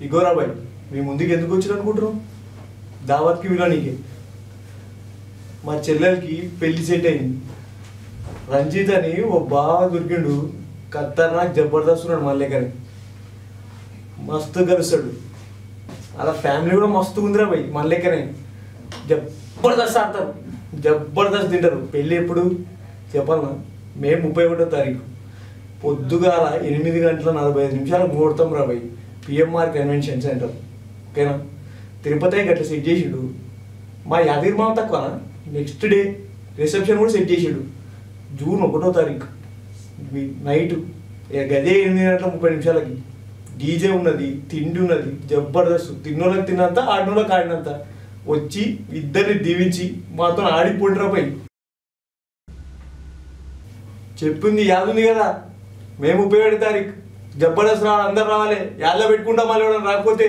ఇగోరా bye, మీ ముందుకు ఎందుకు వచ్చారు అనుకుంటారు? దావత్కి విననీకి. మా చెల్లెలకి పెళ్లి సెట్ అయింది. రంజిత్ అని ఓ బాగా దొరికిండు, ఖతర్నాక్ జబర్దస్త్ ఉన్నాడు. మళ్ళీ కానీ మస్తు కలుస్తాడు. అలా ఫ్యామిలీ కూడా మస్తుగా ఉందిరా బాయ్. మళ్ళీ కానీ జబర్దస్త్ ఆడతారు, జబర్దస్త్ తింటారు. పెళ్ళి ఎప్పుడు చెప్పాలన్నా, మే 31వ తారీఖు పొద్దుగాల 8:45 ముహూర్తం రా బాయ్. PMR convention centre. ఓకేనా? తిరుపతి గట్లా సెట్ చేసిండు. మా యాదగిరి మామ తక్కువనా, నెక్స్ట్ డే రిసెప్షన్ కూడా సెట్ చేసాడు. జూన్ 1వ తారీఖు నైట్ గదే 8:30 డీజే ఉన్నది, తిండి ఉన్నది, జబర్దస్త్. తిన్నోళ్ళకి తిన్నంత, ఆడినోళ్ళకి ఆడినంత. వచ్చి ఇద్దరిని దీవించి మాతో ఆడిపోండిరా పై. చెప్పింది యాదుంది కదా, మే 31వ తారీఖు జబర్దస్త్ రావాలి, అందరు రావాలి. యాడ్లో పెట్టుకుంటాం, మళ్ళీ రాకపోతే